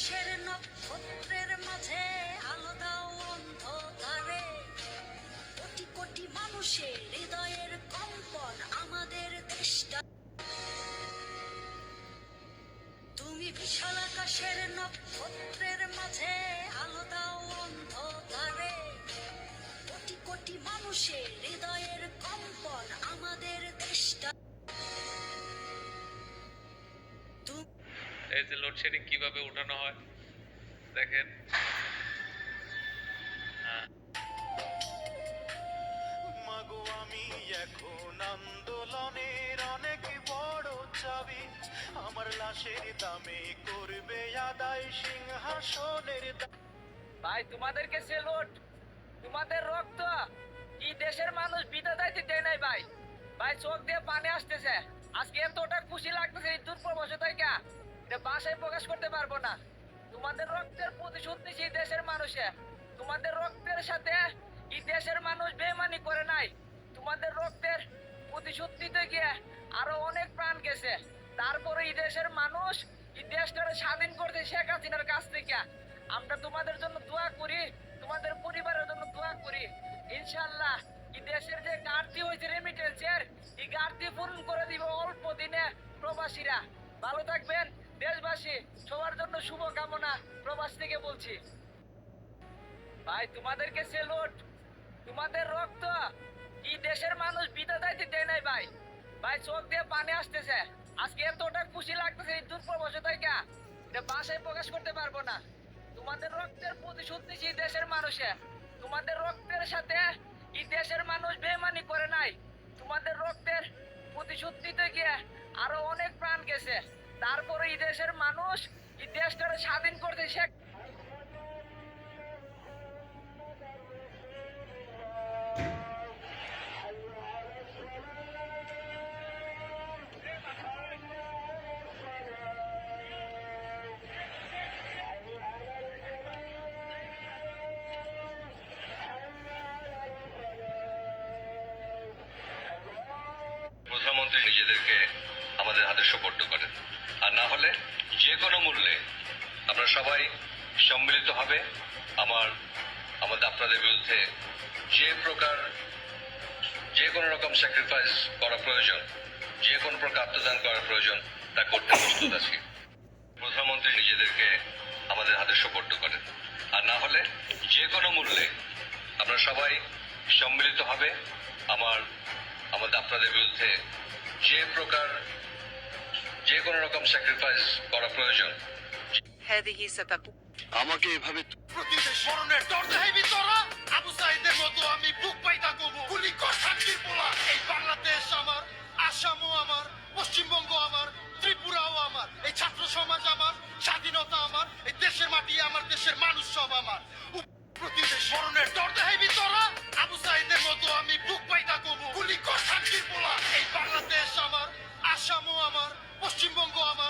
আকাশের নক্ষত্রের মাঝে আলো দাও অন্ধকারে, কোটি কোটি মানুষের হৃদয়ের কম্পন আমাদের দেশটা। তুমি বিশাল আকাশের নক্ষত্রের মাঝে আলো দাও অন্ধকারে, কোটি কোটি মানুষের হৃদয়ের কম্পন আমাদের দেশটা। এই যে লোডশেডিং কিভাবে উঠানো হয় দেখেন। মাগো আমি এখন আন্দোলনের অনেক বড় চাবি, আমার লাশের দামে করবে আদায় সিংহাসনের। ভাই তোমাদেরকে সেলুট, তোমাদের রক্ত এই দেশের মানুষ বিদা যাইতে দেয় নাই ভাই। ভাই চোখ দিয়ে পানি আসতেছে, আজকে এতটা খুশি লাগতেছে এই দুর্প্রবাস থেকে, এটা ভাষায় প্রকাশ করতে পারবো না। তোমাদের রক্তের প্রতিশোধ নিচ্ছে এই দেশের মানুষে। তোমাদের রক্তের সাথে এই দেশের মানুষ বেমানি করে নাই। তোমাদের রক্তের প্রতিশোধ নিতে গিয়ে আরো অনেক প্রাণ গেছে, তারপরে এই দেশের মানুষ এই দেশটাকে স্বাধীন করতে শেখ হাসিনার কাছ থেকে। আমরা তোমাদের জন্য দোয়া করি, তোমাদের পরিবারের জন্য দোয়া করি। ইনশাআল্লাহ এই দেশের যে ঘাটতি হয়েছে রেমিটেন্সের, এই ঘাটতি পূরণ করে দিবে অল্প দিনে প্রবাসীরা। ভালো থাকবেন দেশবাসী, সবার জন্য শুভকামনা প্রবাস থেকে বলছি। ভাই তোমাদেরকে সেলুট, তোমাদের রক্ত এই দেশের মানুষ বিদা যাইতে দেয় নাই ভাই। ভাই চোখ দিয়ে পানি আসতেছে, আজকে এতটা খুশি লাগতেছে এই দুর্প্রবাস থেকে, এটা ভাষায় প্রকাশ করতে পারবো না। তোমাদের রক্তের প্রতিশোধ নিচ্ছে এই দেশের মানুষে। তোমাদের রক্তের সাথে এই দেশের মানুষ বেমানি করে নাই। তোমাদের রক্তের প্রতিশোধ নিতে গিয়ে আরো অনেক প্রাণ গেছে, তারপরে এই দেশের মানুষ এই দেশটাকে স্বাধীন করতে শেখ। প্রধানমন্ত্রী নিজেদেরকে আমাদের হাতে সোপর্দ করেন, আর না হলে যে কোনো মূল্যে আমরা সবাই সম্মিলিতভাবে আপনাদের বিরুদ্ধে যে কোনো রকম স্যাক্রিফাইস করা প্রয়োজন, যে কোনো প্রকার আত্মদান করা প্রয়োজন, তা করতে প্রস্তুত আছি। প্রধানমন্ত্রী নিজেদেরকে আমাদের হাতে সোপর্দ করেন, আর না হলে যে কোনো মূল্যে আমরা সবাই সম্মিলিতভাবে আপনাদের বিরুদ্ধে যে কোনো রকম স্যাক্রিফাইস করা প্রয়োজন। আমাকে এভাবে প্রতিদেশ স্মরণের দরজা হেবি তোরা আবু সাইদের মতো আমি বুক পাইতা কবু গুলি কর শান্তির পোলা। এই বাংলাদেশ আমার, আসামও আমার, পশ্চিমবঙ্গ আমার, ত্রিপুরাও আমার, এই ছাত্র সমাজ আমার, স্বাধীনতা আমার, এই দেশের মাটি আমার, দেশের মানুষ সব আমার। প্রতিদেশ স্মরণের দরজা হেবি তোরা আবু সাইদের মতো আমি বুক পাইতা কবু গুলি কর শান্তির পোলা। এই বাংলাদেশ আমার, আসামও আমার, পশ্চিমবঙ্গ আমার,